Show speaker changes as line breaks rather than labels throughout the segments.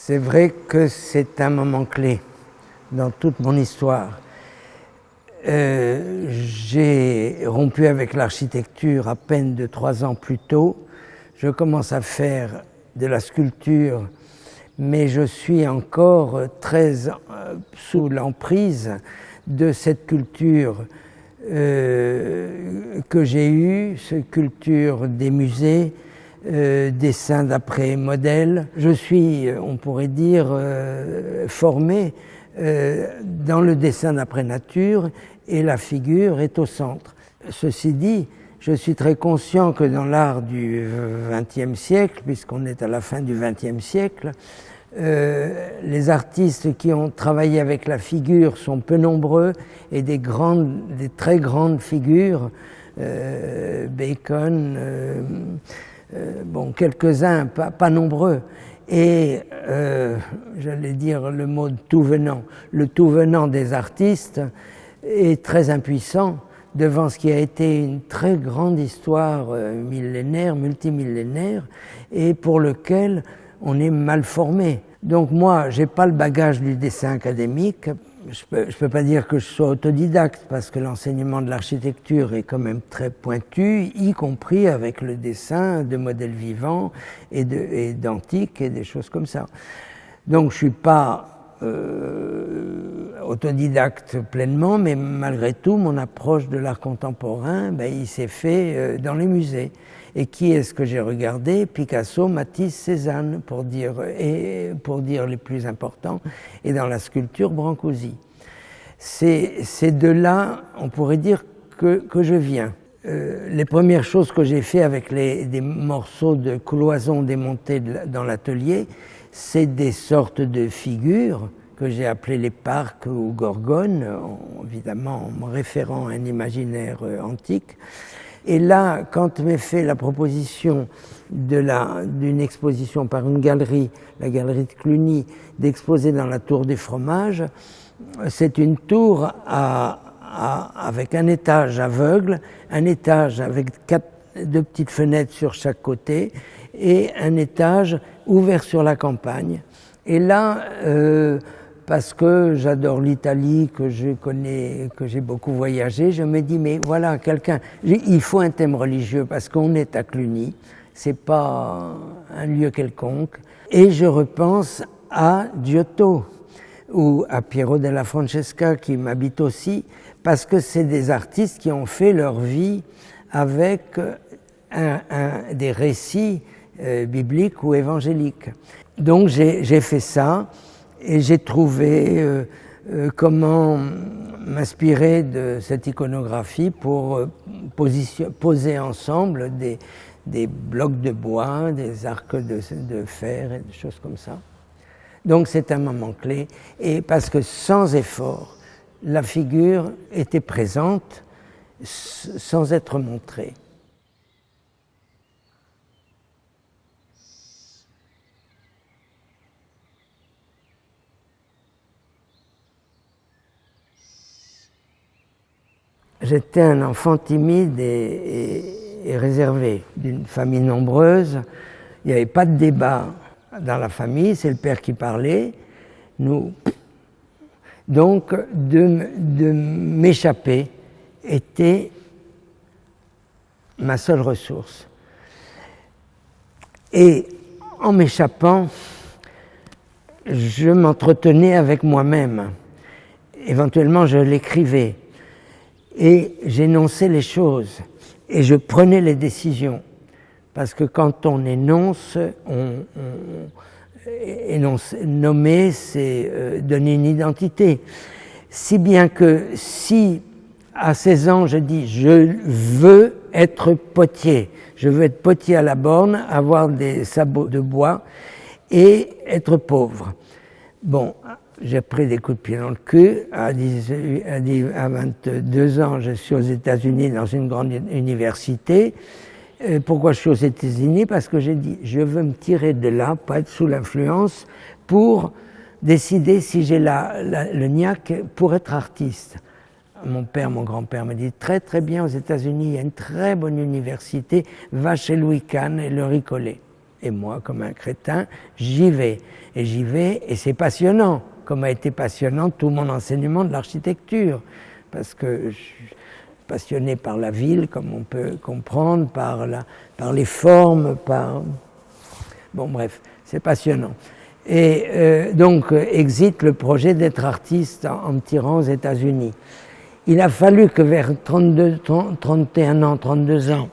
C'est vrai que c'est un moment clé dans toute mon histoire. J'ai rompu avec l'architecture à peine de 3 ans plus tôt. Je commence à faire de la sculpture, mais je suis encore très sous l'emprise de cette culture que j'ai eue, cette culture des musées, dessin d'après modèle. Je suis, on pourrait dire, formé dans le dessin d'après nature et la figure est au centre. Ceci dit, je suis très conscient que dans l'art du XXe siècle, puisqu'on est à la fin du XXe siècle, les artistes qui ont travaillé avec la figure sont peu nombreux et des très grandes figures, Bacon, bon, quelques-uns, pas nombreux. Et j'allais dire le mot tout venant. Le tout venant des artistes est très impuissant devant ce qui a été une très grande histoire millénaire, multimillénaire, et pour lequel on est mal formé. Donc moi, j'ai pas le bagage du dessin académique. Je peux pas dire que je sois autodidacte parce que l'enseignement de l'architecture est quand même très pointu, y compris avec le dessin de modèles vivants et d'antiques et des choses comme ça. Donc je suis pas autodidacte pleinement, mais malgré tout, mon approche de l'art contemporain, il s'est fait dans les musées. Et qui est-ce que j'ai regardé? Picasso, Matisse, Cézanne, pour dire les plus importants, et dans la sculpture, Brancusi. C'est de là, on pourrait dire, que je viens. Les premières choses que j'ai fait avec des morceaux de cloison démontés dans l'atelier, c'est des sortes de figures que j'ai appelées les parcs ou gorgones, évidemment en me référant à un imaginaire antique. Et là, quand m'est fait la proposition d'une exposition par une galerie, la galerie de Cluny, d'exposer dans la tour des fromages, c'est une tour avec un étage aveugle, un étage avec deux petites fenêtres sur chaque côté et un étage ouvert sur la campagne. Et là, parce que j'adore l'Italie, que je connais, que j'ai beaucoup voyagé, je me dis, mais voilà, il faut un thème religieux parce qu'on est à Cluny, c'est pas un lieu quelconque. Et je repense à Giotto ou à Piero della Francesca qui m'habite aussi, parce que c'est des artistes qui ont fait leur vie avec des récits bibliques ou évangéliques. Donc j'ai fait ça. Et j'ai trouvé comment m'inspirer de cette iconographie pour poser ensemble des blocs de bois, des arcs de fer et des choses comme ça. Donc c'est un moment clé, et parce que sans effort, la figure était présente sans être montrée. J'étais un enfant timide et réservé, d'une famille nombreuse. Il n'y avait pas de débat dans la famille, c'est le père qui parlait. Donc, de m'échapper était ma seule ressource. Et en m'échappant, je m'entretenais avec moi-même. Éventuellement, je l'écrivais. Et j'énonçais les choses et je prenais les décisions. Parce que quand on énonce, nommer, c'est donner une identité. Si bien que si à 16 ans je dis je veux être potier, je veux être potier à la borne, avoir des sabots de bois et être pauvre. Bon, j'ai pris des coups de pied dans le cul. À 22 ans, je suis aux États-Unis dans une grande université. Pourquoi je suis aux États-Unis? Parce que j'ai dit, je veux me tirer de là, pas être sous l'influence, pour décider si j'ai le niaque pour être artiste. Mon grand-père m'a dit, très très bien aux États-Unis, il y a une très bonne université, va chez Louis Kahn et le ricoler. Et moi, comme un crétin, j'y vais. Et j'y vais, et c'est passionnant, comme a été passionnant tout mon enseignement de l'architecture. Parce que je suis passionné par la ville, comme on peut comprendre, par les formes, Bon, bref, c'est passionnant. Et donc, existe le projet d'être artiste en me tirant aux États-Unis. Il a fallu que vers 31 ans, 32 ans,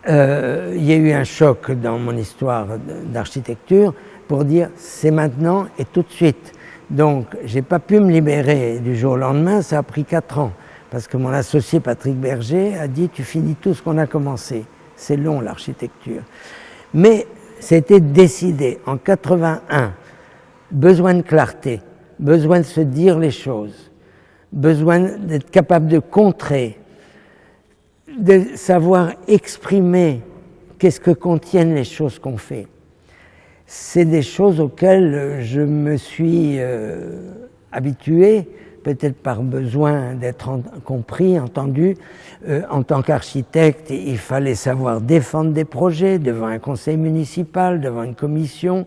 il y a eu un choc dans mon histoire d'architecture pour dire c'est maintenant et tout de suite. Donc, j'ai pas pu me libérer du jour au lendemain, ça a pris 4 ans. Parce que mon associé Patrick Berger a dit tu finis tout ce qu'on a commencé. C'est long l'architecture. Mais c'était décidé en 81. Besoin de clarté, besoin de se dire les choses, besoin d'être capable de contrer, de savoir exprimer qu'est-ce que contiennent les choses qu'on fait. C'est des choses auxquelles je me suis habitué, peut-être par besoin d'être compris, entendu. En tant qu'architecte, il fallait savoir défendre des projets devant un conseil municipal, devant une commission,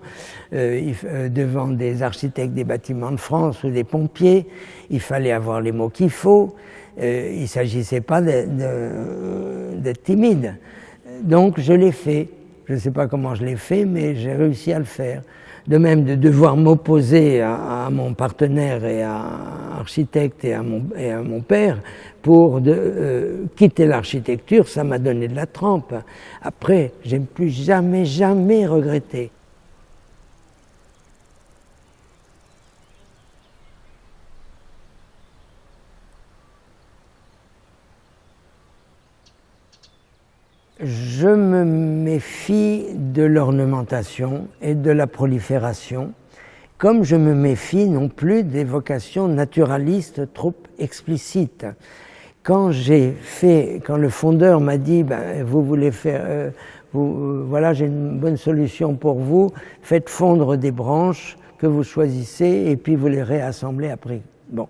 devant des architectes des bâtiments de France ou des pompiers. Il fallait avoir les mots qu'il faut. Il ne s'agissait pas d'être timide. Donc je l'ai fait. Je ne sais pas comment je l'ai fait, mais j'ai réussi à le faire. De même, de devoir m'opposer à mon partenaire et à l'architecte et à mon père pour quitter l'architecture, ça m'a donné de la trempe. Après, je n'ai plus jamais regretté. Je me méfie de l'ornementation et de la prolifération, comme je me méfie non plus des vocations naturalistes trop explicites. Quand le fondeur m'a dit vous voulez faire, voilà j'ai une bonne solution pour vous, faites fondre des branches que vous choisissez et puis vous les réassemblez après. Bon.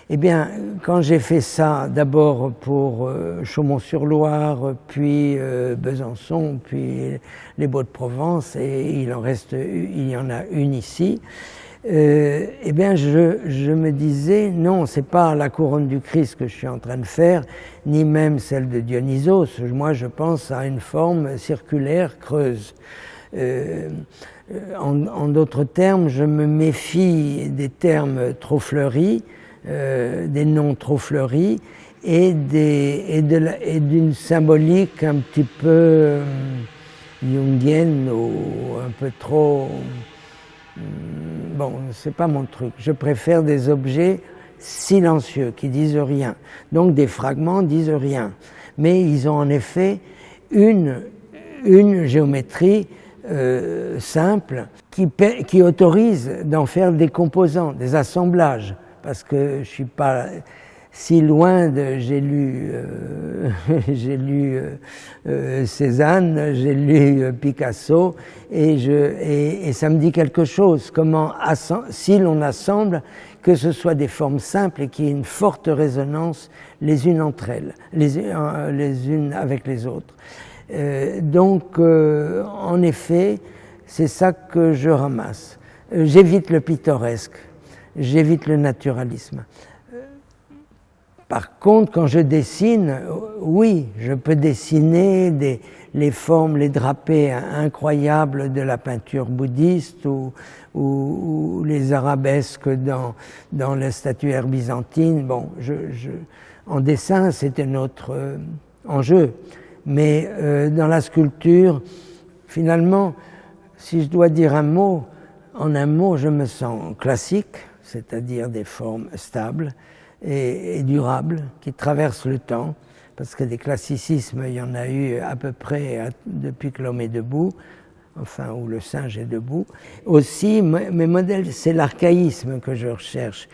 Eh bien, quand j'ai fait ça, d'abord pour Chaumont-sur-Loire, puis Besançon, puis les Baux-de-Provence, et il y en a une ici, eh bien, je me disais, non, c'est pas la couronne du Christ que je suis en train de faire, ni même celle de Dionysos. Moi, je pense à une forme circulaire creuse. En d'autres termes, je me méfie des termes trop fleuris, des noms trop fleuris et d'une symbolique un petit peu jungienne ou un peu trop... Bon, c'est pas mon truc. Je préfère des objets silencieux qui disent rien. Donc des fragments disent rien. Mais ils ont en effet une géométrie simple qui autorise d'en faire des composants, des assemblages. Parce que je suis pas si loin de... J'ai lu Cézanne, j'ai lu Picasso, et ça me dit quelque chose. Comment, si l'on assemble, que ce soit des formes simples et qu'il y ait une forte résonance les unes entre elles, les unes avec les autres. Donc, en effet, c'est ça que je ramasse. J'évite le pittoresque. J'évite le naturalisme. Par contre, quand je dessine, oui, je peux dessiner les formes, les drapés incroyables de la peinture bouddhiste ou les arabesques dans la statuaire byzantine. Bon, en dessin, c'est un autre enjeu. Mais dans la sculpture, finalement, si je dois dire un mot, en un mot, je me sens classique, c'est-à-dire des formes stables et durables, qui traversent le temps, parce que des classicismes, il y en a eu à peu près depuis que l'homme est debout, enfin, où le singe est debout. Aussi, mes modèles, c'est l'archaïsme que je recherche.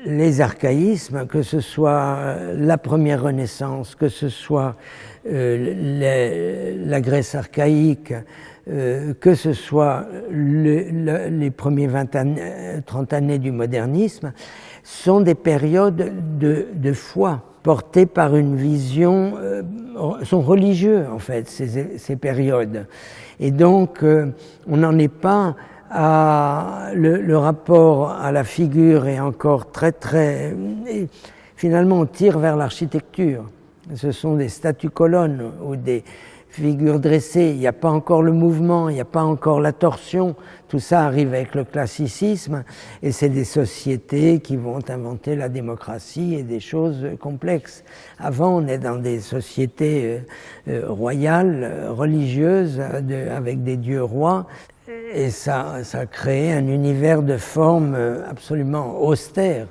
Les archaïsmes, que ce soit la première Renaissance, que ce soit la Grèce archaïque, que ce soit les premiers 30 années du modernisme, sont des périodes de foi portés par une vision, sont religieux en fait, ces périodes. Et donc, on n'en est pas à... Le rapport à la figure est encore très... Et finalement, on tire vers l'architecture. Ce sont des statues-colonnes ou des figures dressées. Il n'y a pas encore le mouvement, il n'y a pas encore la torsion. Tout ça arrive avec le classicisme et c'est des sociétés qui vont inventer la démocratie et des choses complexes. Avant, on est dans des sociétés royales, religieuses, avec des dieux rois et ça crée un univers de formes absolument austères.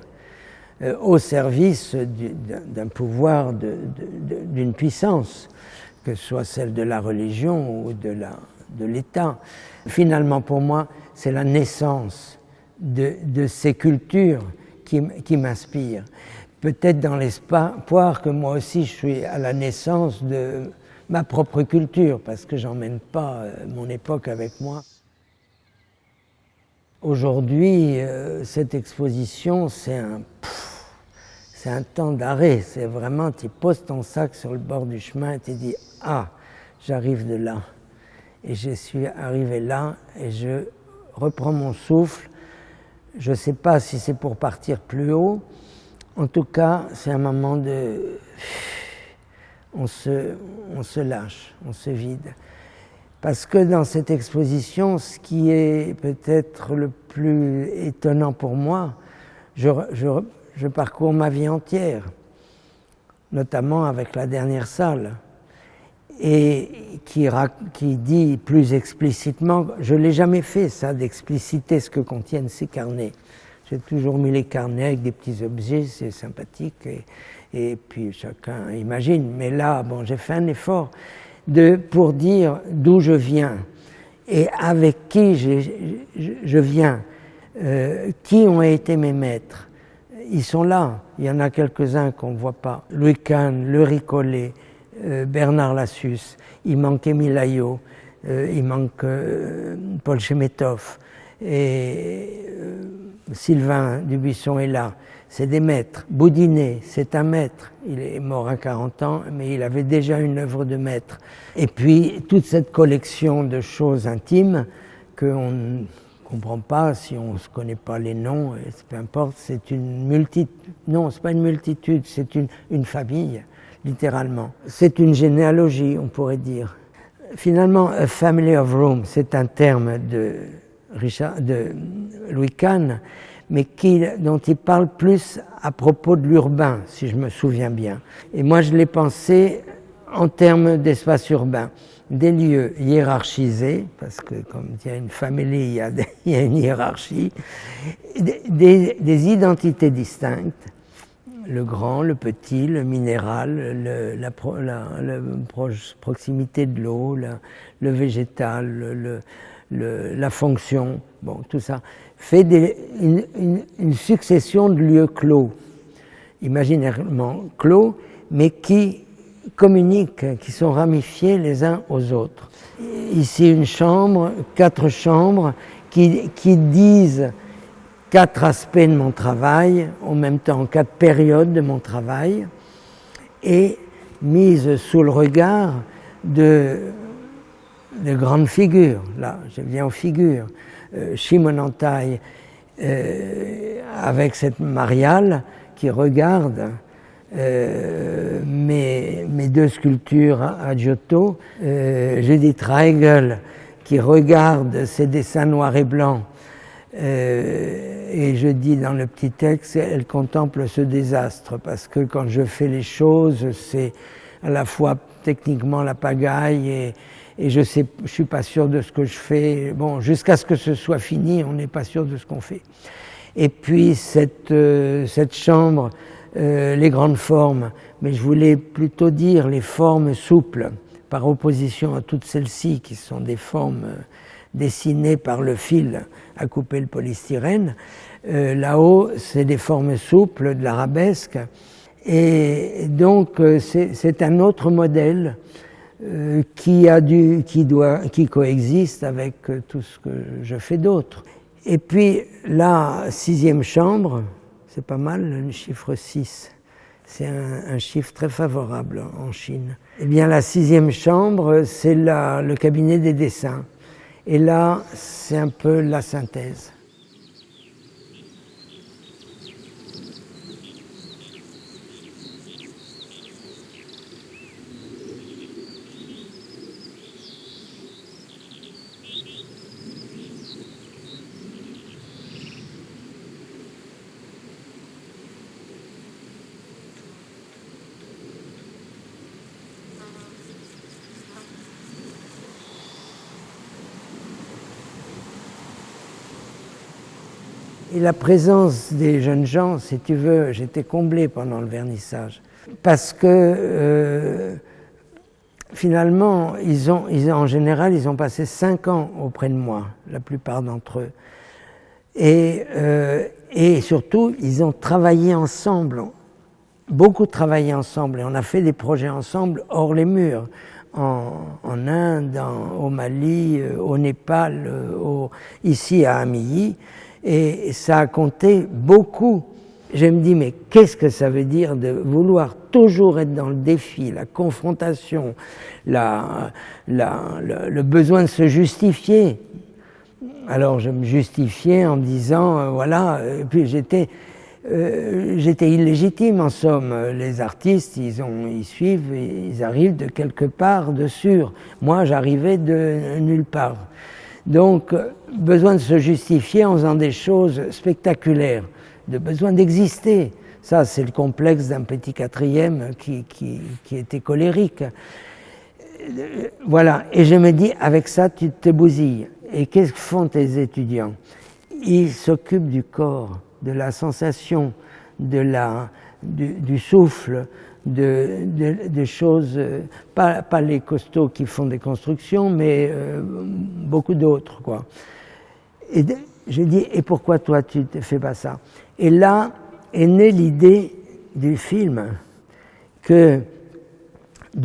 Au service d'un pouvoir, d'une puissance, que ce soit celle de la religion ou de l'État. Finalement, pour moi, c'est la naissance de ces cultures qui m'inspirent. Peut-être dans l'espoir que moi aussi je suis à la naissance de ma propre culture, parce que j'emmène pas mon époque avec moi. Aujourd'hui, cette exposition, c'est un temps d'arrêt. C'est vraiment, tu poses ton sac sur le bord du chemin et tu dis « Ah, j'arrive de là ». Et je suis arrivé là et je reprends mon souffle. Je ne sais pas si c'est pour partir plus haut. En tout cas, c'est un moment de... On se lâche, on se vide. Parce que dans cette exposition, ce qui est peut-être le plus étonnant pour moi, je parcours ma vie entière, notamment avec la dernière salle, et qui dit plus explicitement, je ne l'ai jamais fait ça, d'expliciter ce que contiennent ces carnets. J'ai toujours mis les carnets avec des petits objets, c'est sympathique, et puis chacun imagine. Mais là, bon, j'ai fait un effort pour dire d'où je viens et avec qui je viens, qui ont été mes maîtres. Ils sont là, il y en a quelques-uns qu'on ne voit pas. Louis Kahn, Le Ricollet, Bernard Lassus, il manque Émile Aïot, il manque Paul Chemetov, et Sylvain Dubuisson est là. C'est des maîtres. Boudinet, c'est un maître. Il est mort à 40 ans, mais il avait déjà une œuvre de maître. Et puis, toute cette collection de choses intimes qu'on ne comprend pas si on ne se connaît pas les noms, peu importe, c'est une multitude. Non, c'est pas une multitude, c'est une famille, littéralement. C'est une généalogie, on pourrait dire. Finalement, a family of rooms, c'est un terme de Louis Kahn, mais dont il parle plus à propos de l'urbain, si je me souviens bien. Et moi, je l'ai pensé en termes d'espace urbain, des lieux hiérarchisés, parce que comme il y a une famille, il y a une hiérarchie, des identités distinctes, le grand, le petit, le minéral, la proximité de l'eau, le végétal, la fonction, bon, tout ça, fait une succession de lieux clos, imaginairement clos, mais qui communiquent, qui sont ramifiés les uns aux autres. Ici une chambre, 4 chambres qui disent 4 aspects de mon travail, en même temps 4 périodes de mon travail, et mises sous le regard de grandes figures. Là, je viens aux figures. Shimon Antai avec cette Mariale qui regarde mes 2 sculptures à Giotto, Judith Reigl qui regarde ces dessins noirs et blancs, et je dis dans le petit texte, elle contemple ce désastre, parce que quand je fais les choses, c'est à la fois techniquement la pagaille et je suis pas sûr de ce que je fais. Bon, jusqu'à ce que ce soit fini, on n'est pas sûr de ce qu'on fait. Et puis cette chambre, les grandes formes, mais je voulais plutôt dire les formes souples, par opposition à toutes celles-ci qui sont des formes dessinées par le fil à couper le polystyrène. Là-haut, c'est des formes souples, de l'arabesque. Et donc, c'est un autre modèle qui coexiste avec tout ce que je fais d'autre. Et puis la 6e chambre, c'est pas mal, le chiffre 6, C'est un chiffre très favorable en Chine. Eh bien, la 6e chambre, c'est le cabinet des dessins. Et là, c'est un peu la synthèse. Et la présence des jeunes gens, si tu veux, j'étais comblé pendant le vernissage. Parce que finalement, en général, ils ont passé 5 ans auprès de moi, la plupart d'entre eux. Et surtout, ils ont travaillé ensemble, beaucoup travaillé ensemble. Et on a fait des projets ensemble hors les murs. En Inde, au Mali, au Népal, ici à Amilly. Et ça a compté beaucoup. Je me dis, mais qu'est-ce que ça veut dire de vouloir toujours être dans le défi, la confrontation, le besoin de se justifier. Alors je me justifiais en me disant, voilà, et puis j'étais illégitime en somme. Les artistes, ils suivent, ils arrivent de quelque part de sûr. Moi, j'arrivais de nulle part. Donc, besoin de se justifier en faisant des choses spectaculaires, de besoin d'exister. Ça, c'est le complexe d'un petit quatrième qui était colérique. Voilà, et je me dis, avec ça, tu te bousilles. Et qu'est-ce que font tes étudiants? Ils s'occupent du corps, de la sensation, du souffle, de choses, pas les costauds qui font des constructions, mais beaucoup d'autres, quoi. Et je dis, et pourquoi toi tu ne fais pas ça? Et là est née l'idée du film, de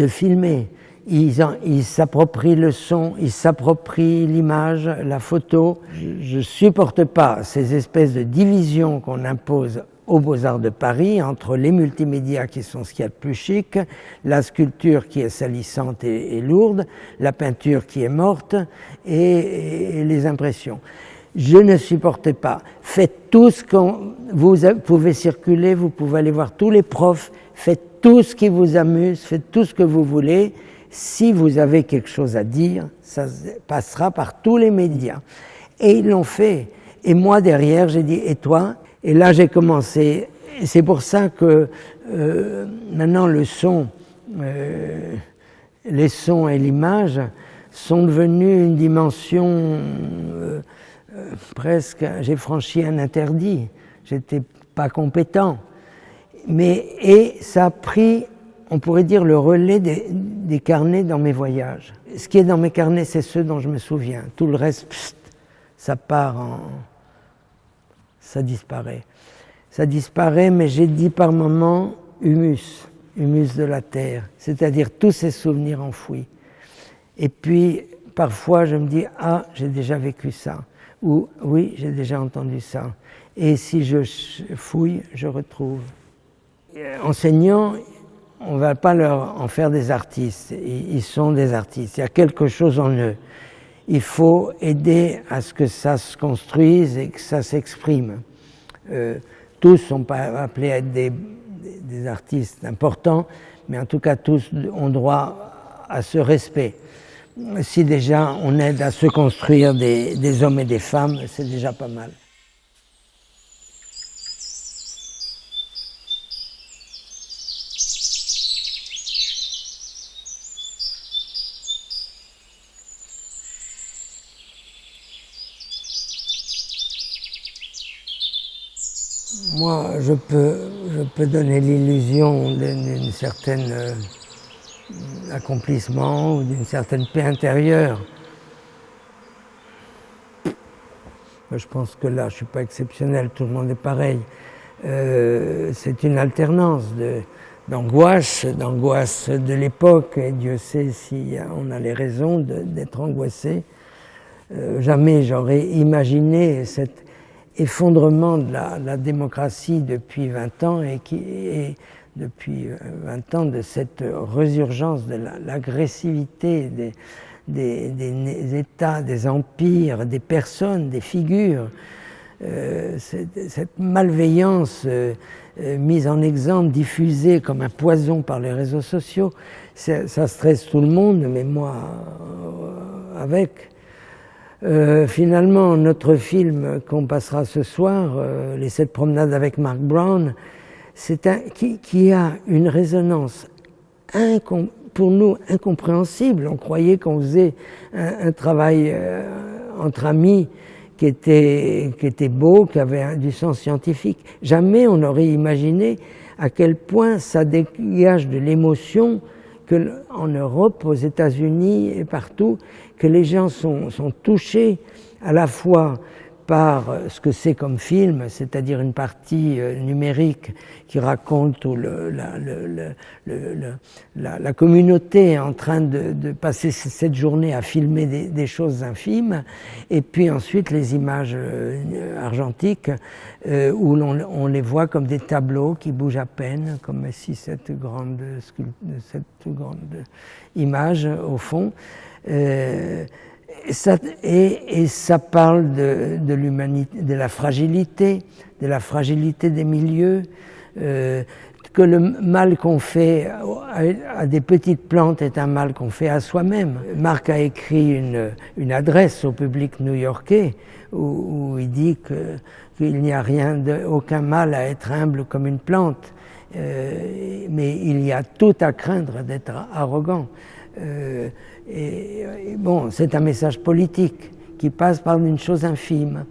filmer. Ils s'approprient le son, ils s'approprient l'image, la photo. Je ne supporte pas ces espèces de divisions qu'on impose aux Beaux-Arts de Paris entre les multimédias qui sont ce qu'il y a de plus chic, la sculpture qui est salissante et lourde, la peinture qui est morte et les impressions. Je ne supporte pas. Faites tout ce qu'on... Vous pouvez circuler, vous pouvez aller voir tous les profs, faites tout ce qui vous amuse, faites tout ce que vous voulez. Si vous avez quelque chose à dire, ça passera par tous les médias. Et ils l'ont fait. Et moi, derrière, j'ai dit, et toi? Et là, j'ai commencé. Et c'est pour ça que maintenant, le son, les sons et l'image sont devenus une dimension presque... J'ai franchi un interdit. J'étais pas compétent. Et ça a pris... On pourrait dire le relais des carnets dans mes voyages. Ce qui est dans mes carnets, c'est ceux dont je me souviens. Tout le reste, ça disparaît. Ça disparaît, mais j'ai dit par moments humus de la terre, c'est-à-dire tous ces souvenirs enfouis. Et puis, parfois, je me dis, ah, j'ai déjà vécu ça, ou oui, j'ai déjà entendu ça. Et si je fouille, je retrouve. Enseignants, on ne va pas leur en faire des artistes, ils sont des artistes, il y a quelque chose en eux. Il faut aider à ce que ça se construise et que ça s'exprime. Tous ne sont pas appelés à être des artistes importants, mais en tout cas tous ont droit à ce respect. Si déjà on aide à se construire des hommes et des femmes, c'est déjà pas mal. Moi, je peux donner l'illusion d'un certain accomplissement ou d'une certaine paix intérieure. Je pense que là, je ne suis pas exceptionnel, tout le monde est pareil. C'est une alternance d'angoisse de l'époque, et Dieu sait si on a les raisons d'être angoissé. Jamais j'aurais imaginé cet effondrement de la démocratie depuis 20 ans et depuis 20 ans de cette résurgence de l'agressivité des États, des empires, des personnes, des figures. Cette malveillance mise en exemple, diffusée comme un poison par les réseaux sociaux, ça stresse tout le monde, mais moi avec. Finalement, notre film qu'on passera ce soir, Les 7 promenades avec Mark Brown, qui a une résonance pour nous incompréhensible. On croyait qu'on faisait un travail entre amis qui était beau, qui avait du sens scientifique. Jamais on n'aurait imaginé à quel point ça dégage de l'émotion, que en Europe, aux États-Unis et partout, que les gens sont touchés à la fois par ce que c'est comme film, c'est-à-dire une partie numérique qui raconte tout la communauté en train de passer cette journée à filmer des choses infimes, et puis ensuite les images argentiques où on les voit comme des tableaux qui bougent à peine, comme si cette grande image au fond. Et ça parle de l'humanité, de la fragilité des milieux, que le mal qu'on fait à des petites plantes est un mal qu'on fait à soi-même. Marc a écrit une adresse au public new-yorkais où il dit qu'il n'y a aucun mal à être humble comme une plante, mais il y a tout à craindre d'être arrogant. Et bon, c'est un message politique qui passe par une chose infime.